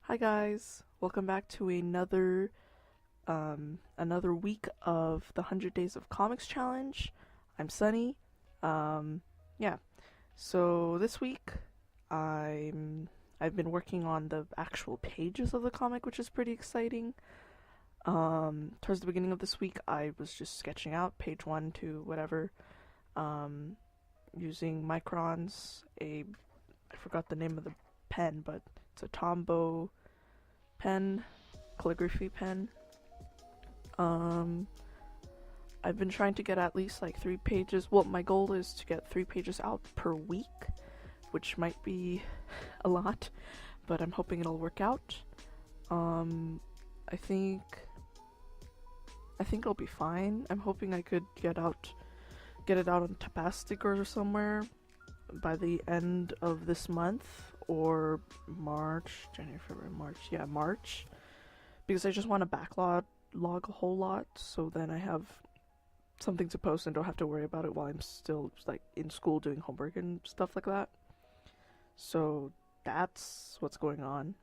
Hi guys, welcome back to another week of the 100 Days of Comics Challenge. I'm Sunny. Um, yeah. So this week I've been working on the actual pages of the comic, which is pretty exciting. Towards the beginning of this week, I was just sketching out page 1 to whatever, um, using microns. I forgot the name of the pen, but it's a Tombow pen, calligraphy pen. Um, I've been trying to get at least like 3 pages. Well, my goal is to get 3 pages out per week, which might be a lot, but I'm hoping it'll work out. Um, I think it'll be fine. I'm hoping I could get it out on Tapastic or somewhere by the end of this month or March, January, February, March. Yeah, March. Because I just want to log a whole lot so then I have something to post and don't have to worry about it while I'm still like in school doing homework and stuff like that. So that's what's going on.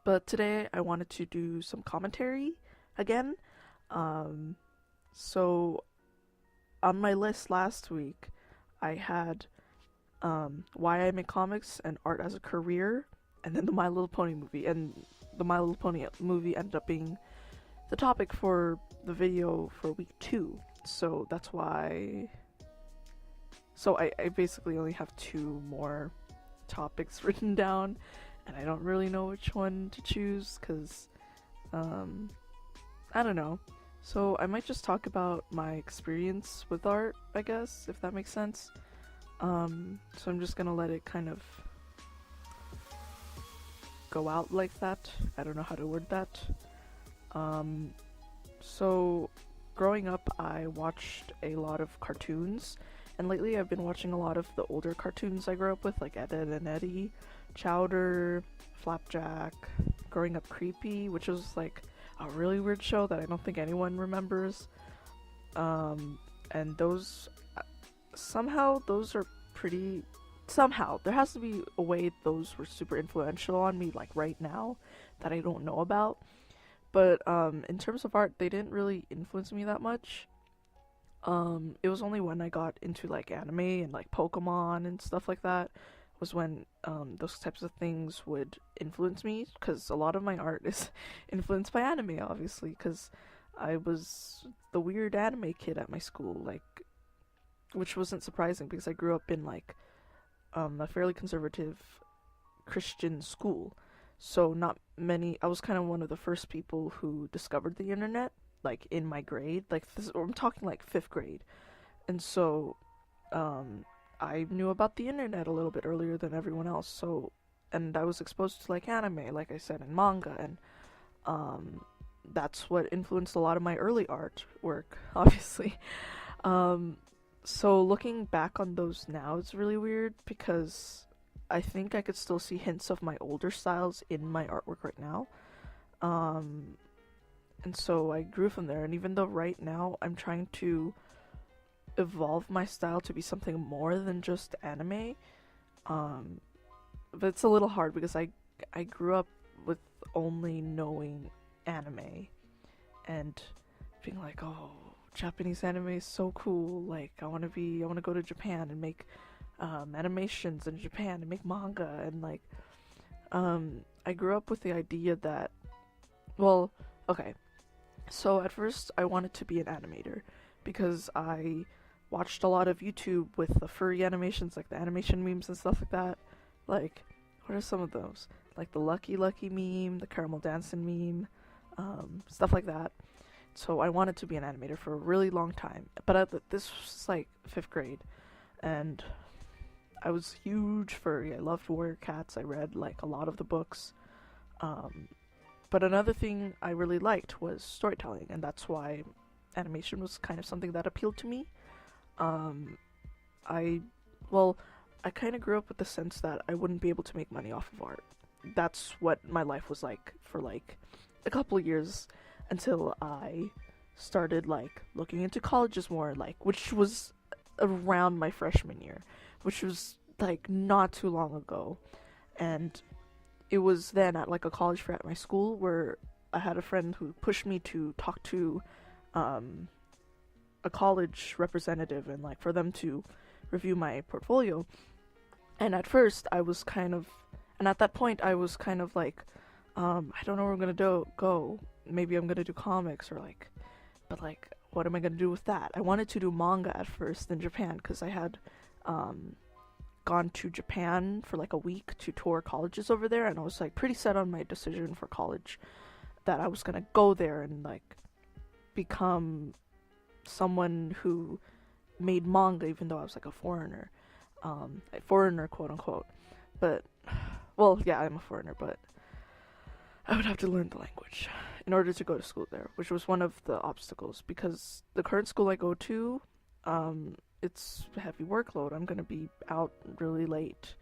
But today I wanted to do some commentary again. Um so on my list last week I had why I make comics and art as a career, and then the My Little Pony movie. And the My Little Pony movie ended up being the topic for the video for week 2. So that's why. So I basically only have 2 more topics written down, and I don't really know which one to choose because, I don't know. So I might just talk about my experience with art, I guess, if that makes sense. So I'm just gonna let it kind of go out like that. I don't know how to word that. So growing up, I watched a lot of cartoons, and lately I've been watching a lot of the older cartoons I grew up with, like Ed, Edd and Eddy, Chowder, Flapjack, Growing Up Creepy, which was like a really weird show that I don't think anyone remembers. And those are pretty. Somehow, there has to be a way those were super influential on me, like right now, that I don't know about. But in terms of art, they didn't really influence me that much. It was only when I got into like anime and like Pokemon and stuff like that was when those types of things would influence me. Because a lot of my art is influenced by anime, obviously. Because I was the weird anime kid at my school, like, which wasn't surprising because I grew up in like a fairly conservative Christian school. So not many. I was kind of one of the first people who discovered the internet, like in my grade. Like this, I'm talking like 5th grade, and so I knew about the internet a little bit earlier than everyone else. So, and I was exposed to like anime, like I said, and manga, and that's what influenced a lot of my early artwork, obviously. Um, so looking back on those now, it's really weird because I think I could still see hints of my older styles in my artwork right now. Um, and so I grew from there. And even though right now I'm trying to evolve my style to be something more than just anime, um, but it's a little hard because I grew up with only knowing anime and being like, oh, Japanese anime is so cool. Like I want to go to Japan and make animations in Japan and make manga and like I grew up with the idea that, well, okay, so at first I wanted to be an animator because I watched a lot of YouTube with the furry animations, like the animation memes and stuff like that. Like, what are some of those? Like the Lucky Lucky meme, the Caramel Dancing meme, stuff like that. So I wanted to be an animator for a really long time, but this was like 5th grade, and I was huge furry. I loved Warrior Cats. I read like a lot of the books. Um, but another thing I really liked was storytelling, and that's why animation was kind of something that appealed to me. Um, I, well, I kind of grew up with the sense that I wouldn't be able to make money off of art. That's what my life was like for like a couple of years until I started like looking into colleges more, like which was around my freshman year, which was like not too long ago. And it was then at like a college fair at my school where I had a friend who pushed me to talk to um, a college representative and like for them to review my portfolio. And at first, I was kind of, and at that point, I was kind of like, I don't know where I'm gonna go. Maybe I'm gonna do comics or like, but like, what am I gonna do with that? I wanted to do manga at first in Japan because I had um, gone to Japan for like a week to tour colleges over there, and I was like pretty set on my decision for college that I was gonna go there and like become someone who made manga, even though I was like a foreigner, quote unquote. But well, yeah, I'm a foreigner, but I would have to learn the language in order to go to school there, which was one of the obstacles because the current school I go to, it's a heavy workload. I'm gonna be out really late.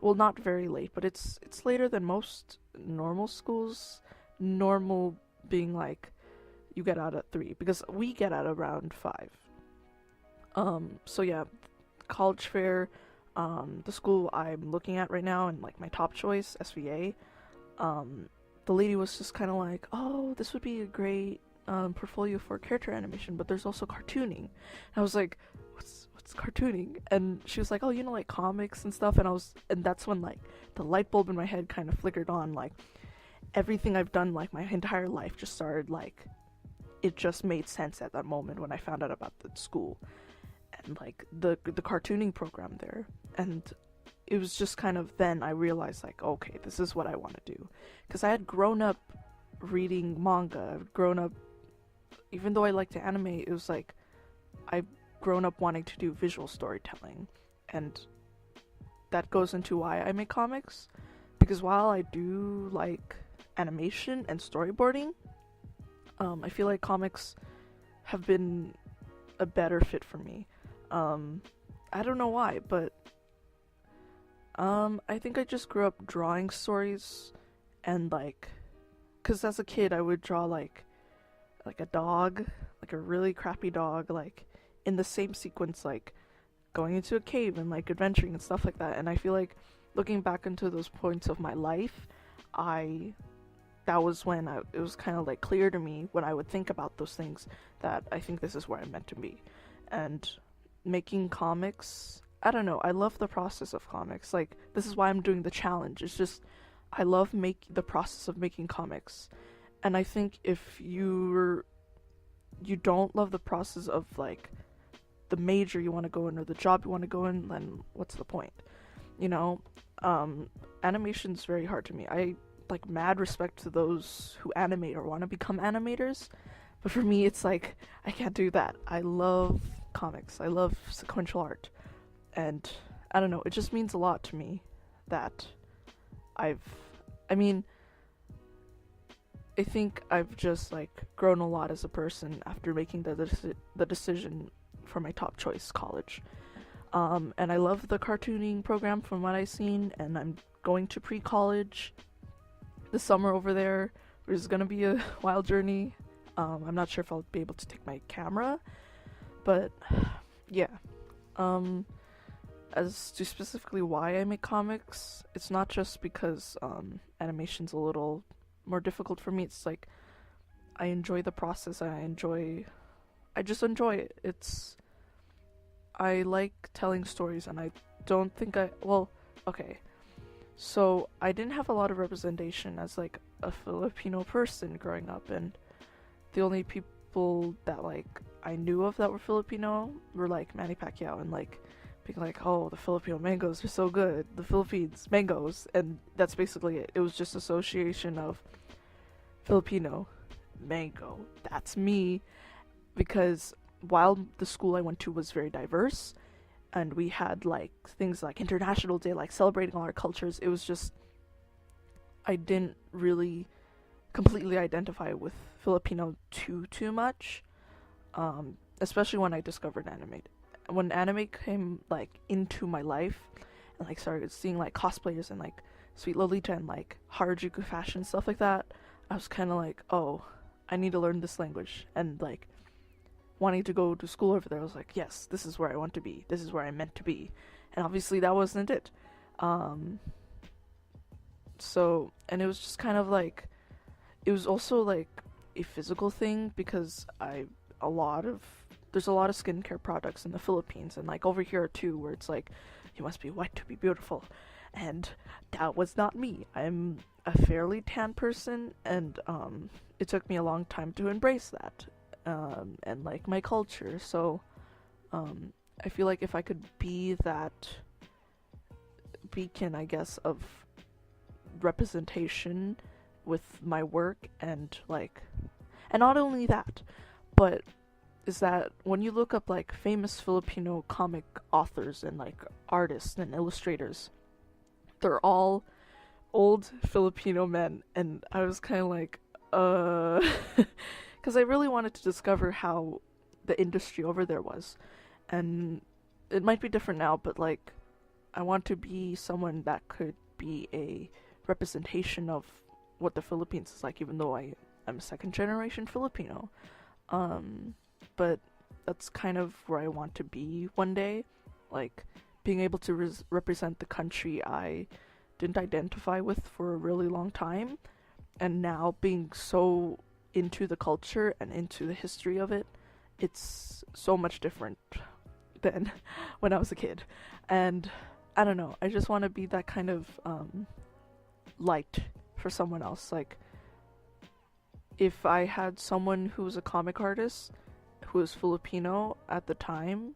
Well, not very late, but it's later than most normal schools. Normal being like you get out at 3 because we get out around 5. So yeah, college fair, the school I'm looking at right now and like my top choice, SVA, the lady was just kind of like, oh, this would be a great portfolio for character animation, but there's also cartooning. And I was like, what's cartooning? And she was like, oh, like comics and stuff. And that's when like the light bulb in my head kind of flickered on, like everything I've done like my entire life just started like, it just made sense at that moment when I found out about the school and like the cartooning program there. And it was just kind of then I realized like, okay, this is what I want to do, because I had grown up reading manga. I've grown up, even though I like to animate, it was like I've grown up wanting to do visual storytelling, and that goes into why I make comics. Because while I do like animation and storyboarding, I feel like comics have been a better fit for me. I don't know why, but I think I just grew up drawing stories, and like, cause as a kid I would draw like a dog, like a really crappy dog, like in the same sequence, like going into a cave and like adventuring and stuff like that. And I feel like looking back into those points of my life, that was when it was kind of like clear to me when I would think about those things that I think this is where I'm meant to be. And making comics, I don't know, I love the process of comics. Like, this is why I'm doing the challenge. It's just, I love the process of making comics. And I think if you don't love the process of like the major you want to go in or the job you want to go in, then what's the point? Animation's very hard to me. I like mad respect to those who animate or want to become animators, but for me it's like I can't do that. I love comics. I love sequential art, and I don't know, it just means a lot to me that I think I've just like grown a lot as a person after making the decision for my top choice college. And I love the cartooning program from what I've seen, and I'm going to pre-college this summer over there, which is gonna be a wild journey. I'm not sure if I'll be able to take my camera, but yeah. As to specifically why I make comics, it's not just because animation's a little more difficult for me. It's like I enjoy the process. I just enjoy it. I like telling stories, and I don't think okay. So I didn't have a lot of representation as like a Filipino person growing up, and the only people that like I knew of that were Filipino were like Manny Pacquiao, and like being like, oh, the Filipino mangoes are so good, the Philippines mangoes, and that's basically it. It was just association of Filipino mango. That's me, because while the school I went to was very diverse, and we had like things like International Day, like celebrating all our cultures, it was just I didn't really completely identify with Filipino too much, especially when I discovered anime. When anime came like into my life, and like started seeing like cosplayers and like Sweet Lolita and like Harajuku fashion, stuff like that, I was kind of like, oh, I need to learn this language. And like wanting to go to school over there, I was like, yes, this is where I want to be. This is where I'm meant to be. And obviously that wasn't it. So, and it was just kind of like, it was also like a physical thing because a lot of, there's a lot of skincare products in the Philippines and like over here too, where it's like, you must be white to be beautiful. And that was not me. I'm a fairly tan person, and it took me a long time to embrace that, and like my culture. So I feel like if I could be that beacon, I guess, of representation with my work, and like, and not only that, but is that when you look up like famous Filipino comic authors and like artists and illustrators, they're all old Filipino men, and I was kind of like, because I really wanted to discover how the industry over there was, and it might be different now, but like, I want to be someone that could be a representation of what the Philippines is like, even though I'm a second generation Filipino. But that's kind of where I want to be one day, like being able to represent the country I didn't identify with for a really long time, and now being so into the culture and into the history of it, it's so much different than when I was a kid. And I don't know, I just want to be that kind of light for someone else. Like, if I had someone who was a comic artist who was Filipino at the time,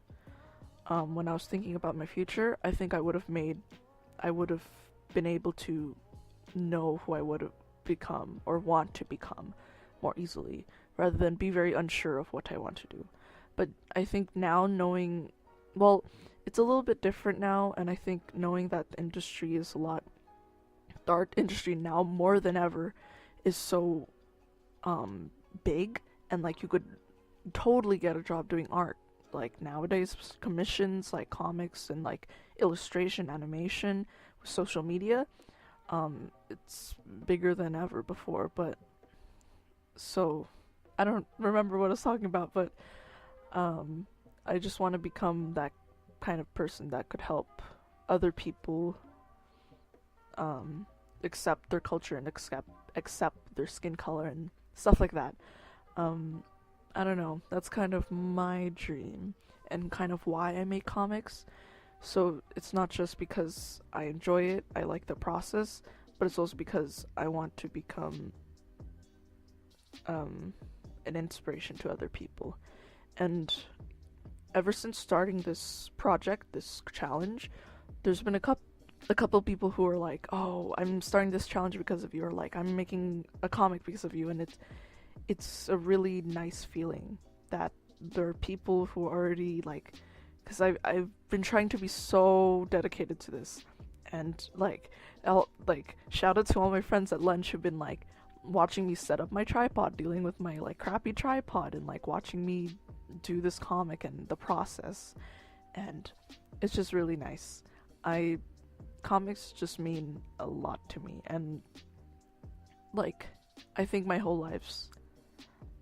when I was thinking about my future, I think I would have been able to know who I would have become or want to become more easily, rather than be very unsure of what I want to do. But I think now knowing, well, it's a little bit different now, and I think knowing that the industry is the art industry now more than ever is so big, and like you could totally get a job doing art. Like nowadays, commissions like comics and like illustration, animation, with social media, it's bigger than ever before. But so I don't remember what I was talking about, but I just want to become that kind of person that could help other people accept their culture and accept their skin color and stuff like that. I don't know, that's kind of my dream and kind of why I make comics. So it's not just because I enjoy it, I like the process, but it's also because I want to become an inspiration to other people. And ever since starting this project, this challenge, there's been a couple people who are like, "Oh, I'm starting this challenge because of you," or like, "I'm making a comic because of you," and it's a really nice feeling that there are people who are already like, because I've been trying to be so dedicated to this, and like, I'll like shout out to all my friends at lunch who've been like watching me set up my tripod, dealing with my like crappy tripod, and like watching me do this comic and the process, and it's just really nice. Comics just mean a lot to me, and like, I think my whole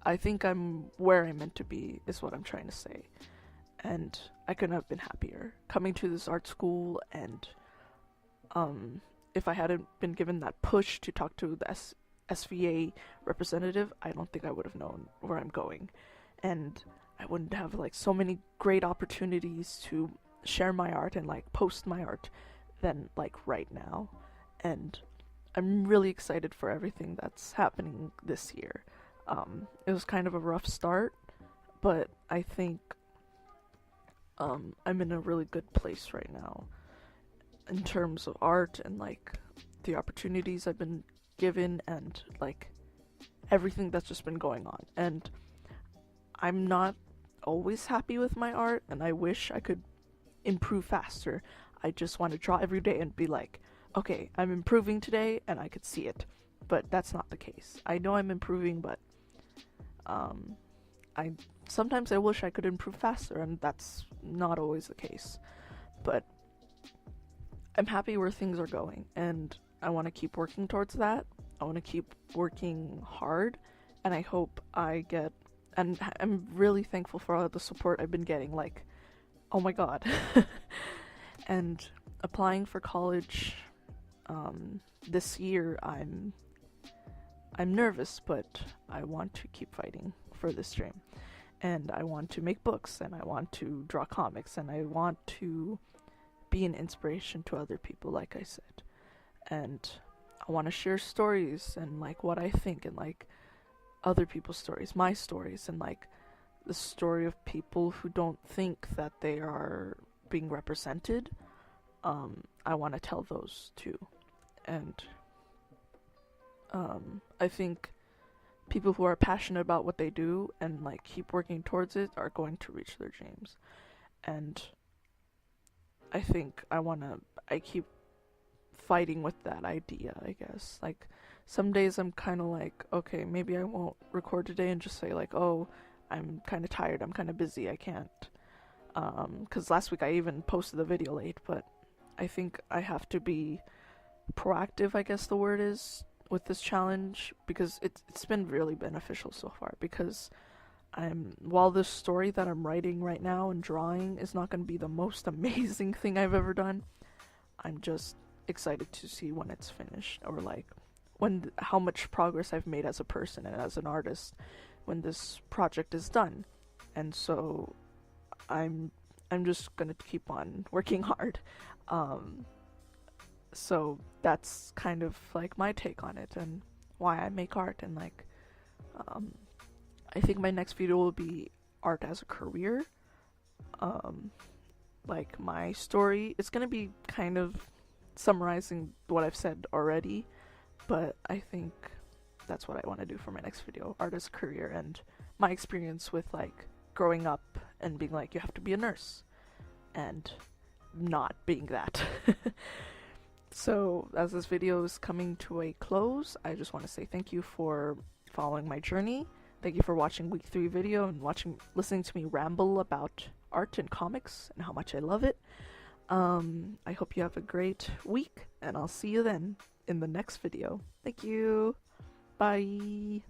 I think I'm where I'm meant to be, is what I'm trying to say. And I couldn't have been happier coming to this art school, and if I hadn't been given that push to talk to the SVA representative, I don't think I would have known where I'm going. And I wouldn't have like so many great opportunities to share my art and like post my art than like right now. And I'm really excited for everything that's happening this year. It was kind of a rough start, but I think I'm in a really good place right now in terms of art and like the opportunities I've been given, and like everything that's just been going on. And I'm not always happy with my art, and I wish I could improve faster. I just want to draw every day and be like, okay, I'm improving today, and I could see it. But that's not the case. I know I'm improving, but I sometimes I wish I could improve faster, and that's not always the case. But I'm happy where things are going, and I want to keep working towards that. I want to keep working hard, and I hope I get, and I'm really thankful for all the support I've been getting, like, oh my god. And applying for college, This year I'm nervous, but I want to keep fighting for this dream. And I want to make books, and I want to draw comics, and I want to be an inspiration to other people, like I said. And I want to share stories and like what I think, and like other people's stories, my stories, and like the story of people who don't think that they are being represented. I want to tell those too. And I think people who are passionate about what they do and like keep working towards it are going to reach their dreams. And I think I keep fighting with that idea, I guess. Like, some days I'm kind of like, okay, maybe I won't record today and just say like, oh, I'm kind of tired, I'm kind of busy, I can't. Because last week I even posted the video late, but I think I have to be proactive, I guess the word is, with this challenge, because it's been really beneficial so far, because while this story that I'm writing right now and drawing is not going to be the most amazing thing I've ever done, I'm just excited to see when it's finished, or like how much progress I've made as a person and as an artist when this project is done. And so I'm just gonna keep on working hard. So that's kind of like my take on it and why I make art. And like I think my next video will be art as a career. Like my story, it's gonna be kind of summarizing what I've said already, but I think that's what I want to do for my next video, art as a career, and my experience with like growing up and being like, you have to be a nurse, and not being that. So as this video is coming to a close, I just want to say thank you for following my journey. Thank you for watching week 3 video and listening to me ramble about art and comics and how much I love it. I hope you have a great week, and I'll see you then in the next video. Thank you. Bye.